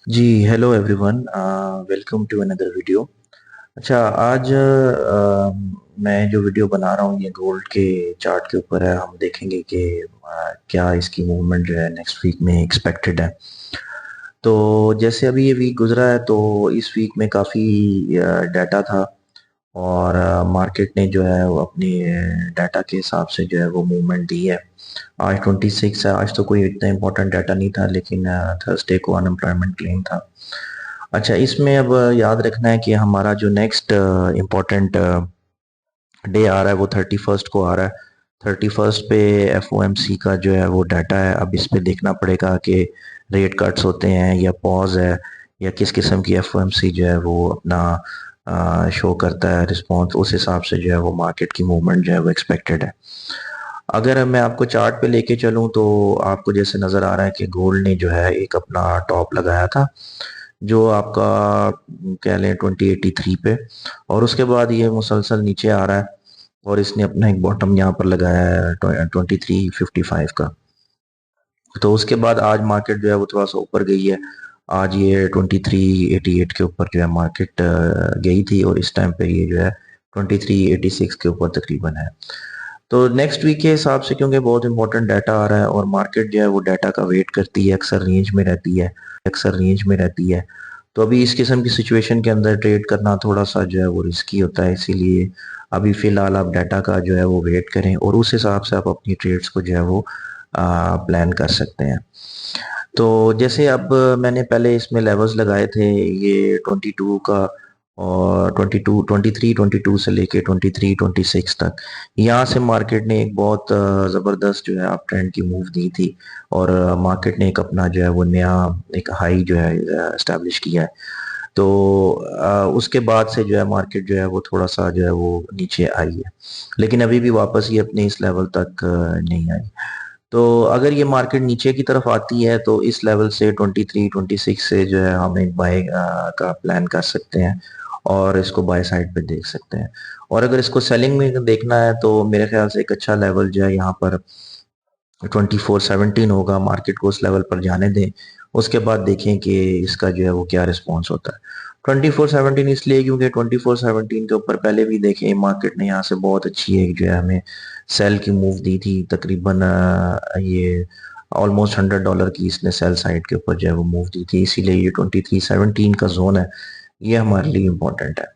Ji, hello everyone, welcome to another video. अच्छा, आज मैं जो वीडियो बना रहा हूँ ये गोल्ड के चार्ट के ऊपर है। हम देखेंगे कि क्या इसकी मूवमेंट जो है नेक्स्ट वीक में एक्सपेक्टेड है। तो जैसे अभी ये वीक गुजरा है तो इस वीक में काफ़ी डाटा था और मार्केट ने जो है वो अपनी डाटा के हिसाब से जो है वो मूवमेंट दी है। आज 26 है। आज तो कोई इतना इम्पोर्टेंट डाटा नहीं था, लेकिन थर्सडे को अनएम्प्लॉयमेंट क्लेम था। अच्छा, इसमें अब याद रखना है कि हमारा जो नेक्स्ट इम्पोर्टेंट डे आ रहा है वो 31st को आ रहा है। 31st पे एफओएमसी का जो है वो डाटा है। अब इस पे देखना पड़ेगा कि रेट कट्स होते हैं या पॉज है या किस किस्म की एफओएमसी जो है वो अपना शो करता है रिस्पॉन्स। उस हिसाब से जो है वो मार्केट की मूवमेंट जो है वो एक्सपेक्टेड है। अगर मैं आपको चार्ट पे लेके चलूं तो आपको जैसे नज़र आ रहा है कि गोल्ड ने जो है एक अपना टॉप लगाया था, जो आपका कह लें 2083 पे, और उसके बाद ये मुसलसल नीचे आ रहा है और इसने अपना एक बॉटम यहाँ पर लगाया है 2355 का। तो उसके बाद आज मार्केट जो है वो थोड़ा सा ऊपर गई है। आज ये 2388 के ऊपर जो है मार्केट गई थी और इस टाइम पे ये जो है 2386 के ऊपर तकरीबन है। तो नेक्स्ट वीक के हिसाब से, क्योंकि बहुत इंपॉर्टेंट डाटा आ रहा है और मार्केट जो है वो डाटा का वेट करती है, अक्सर रेंज में रहती है। तो अभी इस किस्म की सिचुएशन के अंदर ट्रेड करना थोड़ा सा जो है वो रिस्की होता है। इसीलिए अभी फिलहाल आप डाटा का जो है वो वेट करें और उस हिसाब से आप अपनी ट्रेड्स को जो है वो प्लान कर सकते हैं। तो जैसे अब मैंने पहले इसमें लेवल्स लगाए थे, ये 22 का और 22 23 22 से लेके 23 26 तक। यहाँ से मार्केट ने एक बहुत ज़बरदस्त जो है अप ट्रेंड की मूव दी थी और मार्केट ने एक अपना जो है वो नया एक हाई जो है एस्टैब्लिश किया है। तो उसके बाद से जो है मार्केट जो है वो थोड़ा सा जो है वो नीचे आई है, लेकिन अभी भी वापस ये अपने इस लेवल तक नहीं आई। तो अगर ये मार्केट नीचे की तरफ आती है तो इस लेवल से 23 26 से जो है हम एक बाय का प्लान कर सकते हैं और इसको बाय साइड पे देख सकते हैं। और अगर इसको सेलिंग में देखना है तो मेरे ख्याल से एक अच्छा लेवल जो है यहाँ पर 2417 होगा। मार्केट को उस लेवल पर जाने दें, उसके बाद देखें कि इसका जो है वो क्या रिस्पॉन्स होता है। 2417 इसलिए क्योंकि 2417 के ऊपर पहले भी देखें मार्केट ने यहाँ से बहुत अच्छी एक जो है हमें सेल की मूव दी थी। तकरीबन ये ऑलमोस्ट $100 की इसने सेल साइड के ऊपर जो है वो मूव दी थी। इसीलिए ये 2317 का जोन है, ये हमारे लिए इम्पोर्टेंट है।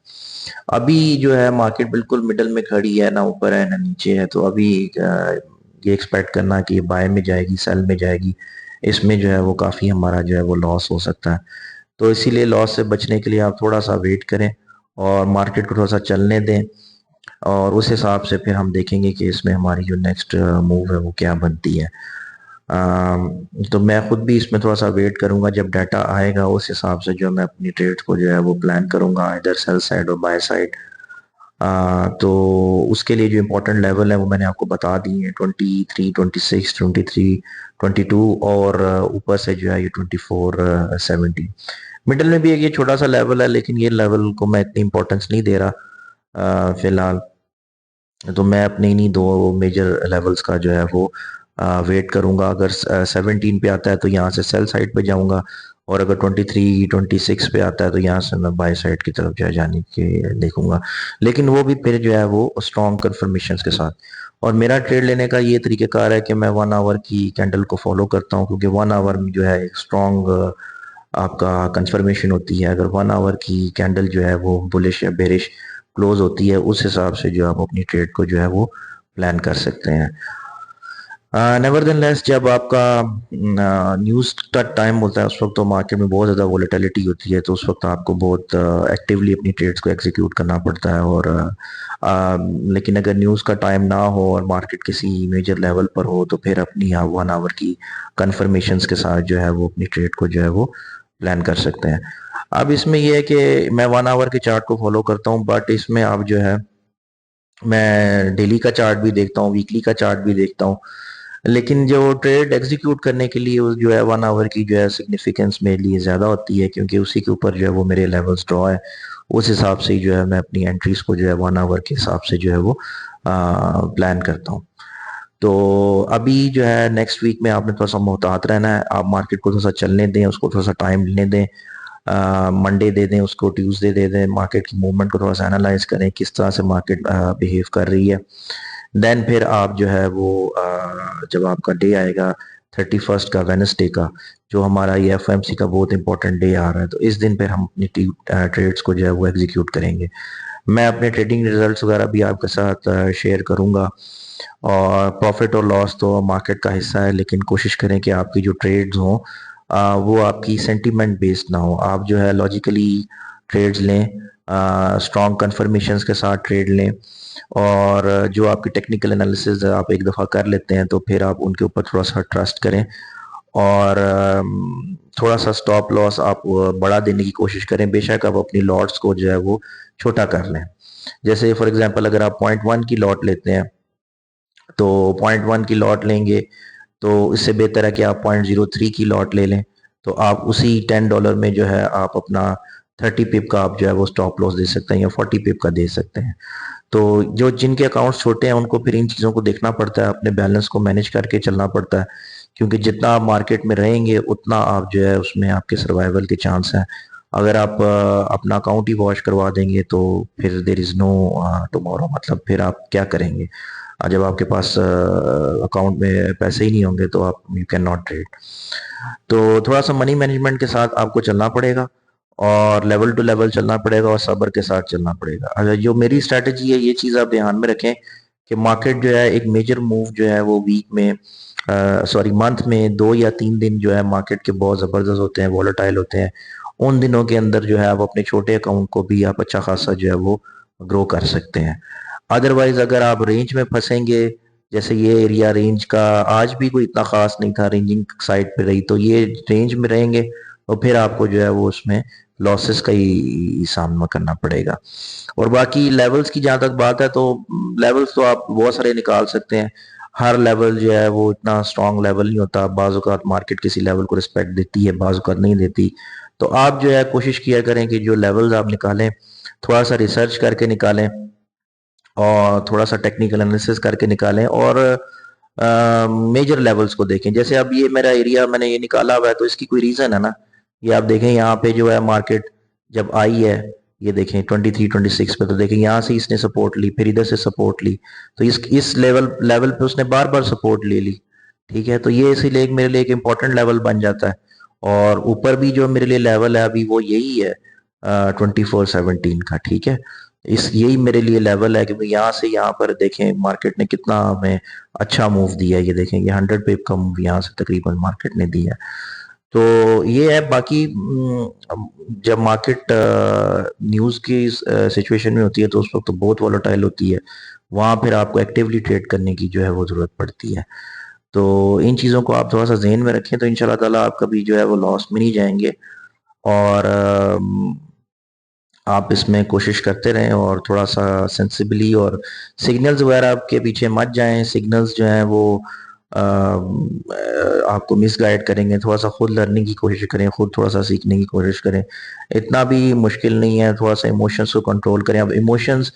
अभी जो है मार्केट बिल्कुल मिडल में खड़ी है, ना ऊपर है ना नीचे है। तो अभी ये एक्सपेक्ट करना कि बाय में जाएगी सेल में जाएगी, इसमें जो है वो काफ़ी हमारा जो है वो लॉस हो सकता है। तो इसीलिए लॉस से बचने के लिए आप थोड़ा सा वेट करें और मार्केट को थोड़ा सा चलने दें और उस हिसाब से फिर हम देखेंगे कि इसमें हमारी जो नेक्स्ट मूव है वो क्या बनती है। तो मैं खुद भी इसमें थोड़ा सा वेट करूंगा, जब डाटा आएगा उस हिसाब से जो मैं अपनी ट्रेड्स को जो है वो प्लान करूंगा, इधर सेल साइड और बाय साइड। तो उसके लिए जो इम्पोर्टेंट लेवल है वो मैंने आपको बता दी है, 23 26 23 22 और ऊपर से जो है ये 24 17। मिडिल में भी एक ये छोटा सा लेवल है, लेकिन ये लेवल को मैं इतनी इंपॉर्टेंस नहीं दे रहा फिलहाल। तो मैं अपने इन्हीं दो मेजर लेवल्स का जो है वो वेट करूंगा। अगर 17 पे आता है तो यहाँ से सेल साइड पे जाऊंगा और अगर 23 26 पे आता है तो यहाँ से मैं बाय साइड की तरफ जो है जाने के देखूंगा, लेकिन वो भी फिर जो है वो स्ट्रॉन्ग कंफर्मेशन के साथ। और मेरा ट्रेड लेने का ये तरीकेकार है कि मैं 1 आवर की कैंडल को फॉलो करता हूँ, क्योंकि 1 आवर में जो है एक स्ट्रॉन्ग आपका कंफर्मेशन होती है। अगर 1 आवर की कैंडल जो है वो बुलिश या बेरिश क्लोज होती है, उस हिसाब से जो आप अपनी ट्रेड को जो है वो प्लान कर सकते हैं। नेवरदनलेस जब आपका न्यूज़ का टाइम होता है उस वक्त तो मार्केट में बहुत ज़्यादा वोलेटिलिटी होती है, तो उस वक्त आपको बहुत एक्टिवली अपनी ट्रेड्स को एग्जीक्यूट करना पड़ता है। और लेकिन अगर न्यूज़ का टाइम ना हो और मार्केट किसी मेजर लेवल पर हो तो फिर अपनी 1 आवर की कंफर्मेशंस के साथ जो है वो अपनी ट्रेड को जो है वो प्लान कर सकते हैं। अब इसमें यह है कि मैं 1 आवर के चार्ट को फॉलो करता हूँ, बट इसमें आप जो है मैं डेली का चार्ट भी देखता हूँ, वीकली का चार्ट भी देखता हूँ। लेकिन जो ट्रेड एग्जीक्यूट करने के लिए जो है 1 आवर की जो है सिग्निफिकेंस मेरे लिए ज़्यादा होती है, क्योंकि उसी के ऊपर जो है वो मेरे लेवल्स ड्रॉ है। उस हिसाब से ही जो है मैं अपनी एंट्रीज को जो है 1 आवर के हिसाब से जो है वो प्लान करता हूँ। तो अभी जो है नेक्स्ट वीक में आपने थोड़ा सा मोहतात रहना है, आप मार्केट को थोड़ा सा चलने दें, उसको थोड़ा सा टाइम लेने दें, मंडे दे दें उसको, ट्यूसडे दे दें, मार्केट की मूवमेंट को थोड़ा सा एनालाइज करें किस तरह से मार्केट बिहेव कर रही है। देन फिर आप जो है वो जब आपका डे आएगा 31st का, वेनसडे का, जो हमारा ये एफओएमसी का बहुत इंपॉर्टेंट डे आ रहा है, तो इस दिन फिर हम अपनी ट्रेड्स को जो है वो एग्जीक्यूट करेंगे। मैं अपने ट्रेडिंग रिजल्ट्स वगैरह भी आपके साथ शेयर करूंगा। और प्रॉफिट और लॉस तो मार्केट का हिस्सा है, लेकिन कोशिश करें कि आपकी जो ट्रेड्स हों वो आपकी सेंटीमेंट बेस्ड ना हो। आप जो है लॉजिकली ट्रेड्स लें, स्ट्रॉन्ग कंफर्मेशंस के साथ ट्रेड लें, और जो आपकी टेक्निकल एनालिसिस आप एक दफ़ा कर लेते हैं तो फिर आप उनके ऊपर थोड़ा सा ट्रस्ट करें, और थोड़ा सा स्टॉप लॉस आप बढ़ा देने की कोशिश करें। बेशक आप अपनी लॉट्स को जो है वो छोटा कर लें। जैसे फॉर एग्जांपल अगर आप 0.1 की लॉट लेते हैं तो 0.1 की लॉट लेंगे, तो इससे बेहतर है कि आप 0.03 की लॉट ले लें। तो आप उसी $10 में जो है आप अपना 30 पिप का आप जो है वो स्टॉप लॉस दे सकते हैं, या 40 पिप का दे सकते हैं। तो जो जिनके अकाउंट्स छोटे हैं उनको फिर इन चीज़ों को देखना पड़ता है, अपने बैलेंस को मैनेज करके चलना पड़ता है, क्योंकि जितना आप मार्केट में रहेंगे उतना आप जो है उसमें आपके सर्वाइवल के चांस हैं। अगर आप अपना अकाउंट ही वॉश करवा देंगे तो फिर देर इज़ नो टुमारो, मतलब फिर आप क्या करेंगे? जब आपके पास अकाउंट में पैसे ही नहीं होंगे तो आप यू कैन नॉट ट्रेड। तो थोड़ा सा मनी मैनेजमेंट के साथ आपको चलना पड़ेगा, और लेवल टू लेवल चलना पड़ेगा, और सब्र के साथ चलना पड़ेगा। अच्छा, जो मेरी स्ट्रैटेजी है ये चीज़ आप ध्यान में रखें कि मार्केट जो है एक मेजर मूव जो है वो वीक में, सॉरी मंथ में 2 या 3 दिन जो है मार्केट के बहुत ज़बरदस्त होते हैं, वॉलेटाइल होते हैं। उन दिनों के अंदर जो है आप अपने छोटे अकाउंट को भी आप अच्छा खासा जो है वो ग्रो कर सकते हैं। अदरवाइज अगर आप रेंज में फंसेंगे, जैसे ये एरिया रेंज का आज भी कोई इतना खास नहीं था, रेंजिंग साइड पे रही, तो ये रेंज में रहेंगे तो फिर आपको जो है वो उसमें लॉसेस का ही सामना करना पड़ेगा। और बाकी लेवल्स की जहाँ तक बात है, तो लेवल्स तो आप बहुत सारे निकाल सकते हैं। हर लेवल जो है वो इतना स्ट्रॉन्ग लेवल नहीं होता, बाज़ औक़ात मार्केट किसी लेवल को रिस्पेक्ट देती है, बाज़ औक़ात नहीं देती। तो आप जो है कोशिश किया करें कि जो लेवल्स आप निकालें थोड़ा सा रिसर्च करके निकालें, और थोड़ा सा टेक्निकल एनालिसिस करके निकालें, और मेजर लेवल्स को देखें। जैसे अब ये मेरा एरिया मैंने ये निकाला हुआ है, तो इसकी कोई रीज़न है ना। ये आप देखें यहाँ पे जो है मार्केट जब आई है, ये देखें 23-26 पे, तो देखें यहाँ से इसने सपोर्ट ली, फिर इधर से सपोर्ट ली, तो इस लेवल लेवल पे उसने बार बार सपोर्ट ले ली। ठीक है, तो ये इसीलिए मेरे लिए एक इम्पोर्टेंट लेवल बन जाता है। और ऊपर भी जो मेरे लिए लेवल है अभी वो यही है, 2417 का। ठीक है, इस यही मेरे लिए लेवल है, क्योंकि यहाँ से यहाँ पर देखें मार्केट ने कितना हमें अच्छा मूव दिया है। ये देखें ये 100 पिप का मूव यहाँ से तकरीबन मार्केट ने दिया है। तो ये है। बाकी जब मार्केट न्यूज़ की सिचुएशन में होती है तो उस वक्त तो बहुत वॉलेटाइल होती है, वहाँ फिर आपको एक्टिवली ट्रेड करने की जो है वो ज़रूरत पड़ती है। तो इन चीज़ों को आप थोड़ा सा जहन में रखें, तो इंशाल्लाह ताला आप कभी जो है वो लॉस में नहीं जाएंगे। और आप इसमें कोशिश करते रहें, और थोड़ा सा सेंसिबली, और सिग्नल्स वगैरह आपके पीछे मत जाएं। सिग्नल्स जो हैं वो आपको मिसगाइड करेंगे। थोड़ा सा खुद लर्निंग की कोशिश करें, खुद थोड़ा सा सीखने की कोशिश करें। इतना भी मुश्किल नहीं है, थोड़ा सा इमोशंस को कंट्रोल करें। अब इमोशंस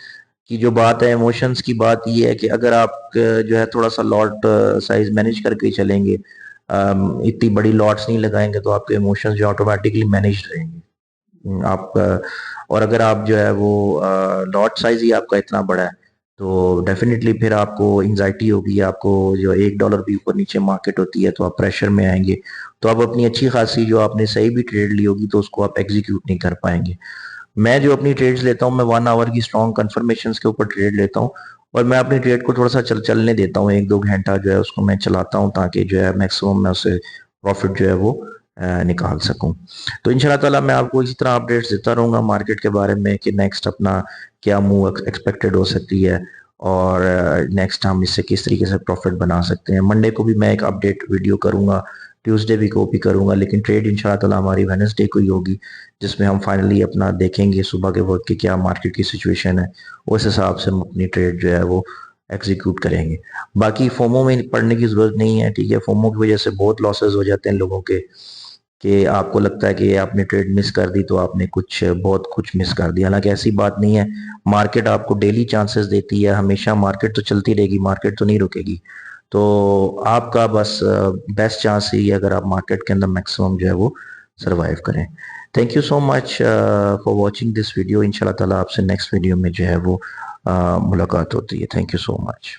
की जो बात है, इमोशंस की बात ये है कि अगर आप जो है थोड़ा सा लॉट साइज मैनेज करके ही चलेंगे, इतनी बड़ी लॉट्स नहीं लगाएंगे, तो आपके इमोशंस जो ऑटोमेटिकली मैनेज रहेंगे। आप और अगर आप जो है वो लॉट साइज ही आपका इतना बड़ा है, तो डेफिनेटली फिर आपको एंजाइटी होगी। आपको जो $1 भी ऊपर नीचे मार्केट होती है तो आप प्रेशर में आएंगे, तो आप अपनी अच्छी खासी जो आपने सही भी ट्रेड ली होगी तो उसको आप एग्जीक्यूट नहीं कर पाएंगे। मैं जो अपनी ट्रेड्स लेता हूँ, मैं 1 आवर की स्ट्रॉन्ग कंफर्मेशन के ऊपर ट्रेड लेता हूँ, और मैं अपनी ट्रेड को थोड़ा सा चलने देता हूँ, 1-2 घंटा जो है उसको मैं चलाता हूँ, ताकि जो है मैक्सिमम मैं उससे प्रॉफिट जो है वो निकाल सकूं। तो इंशाल्लाह ताला मैं आपको इसी तरह अपडेट्स देता रहूंगा मार्केट के बारे में कि नेक्स्ट अपना क्या मूव एक्सपेक्टेड हो सकती है, और नेक्स्ट हम इससे किस तरीके से प्रॉफिट बना सकते हैं। मंडे को भी मैं एक अपडेट वीडियो करूंगा, ट्यूसडे भी को भी करूंगा, लेकिन ट्रेड इंशाल्लाह ताला हमारी वेडनेसडे को ही होगी, जिसमें हम फाइनली अपना देखेंगे सुबह के वक्त की क्या मार्केट की सिचुएशन है, उस हिसाब से हम अपनी ट्रेड जो है वो एग्जीक्यूट करेंगे। बाकी फोमो में पड़ने की जरूरत नहीं है। ठीक है, फोमो की वजह से बहुत लॉसेस हो जाते हैं लोगों के, कि आपको लगता है कि आपने ट्रेड मिस कर दी तो आपने कुछ बहुत कुछ मिस कर दिया। हालांकि ऐसी बात नहीं है, मार्केट आपको डेली चांसेस देती है, हमेशा मार्केट तो चलती रहेगी, मार्केट तो नहीं रुकेगी। तो आपका बस बेस्ट चांस ही है अगर आप मार्केट के अंदर मैक्सिमम जो है वो सरवाइव करें। Thank you so much for watching this video. इंशाल्लाह ताला आपसे नेक्स्ट वीडियो में जो है वो मुलाकात होती है। Thank you so much.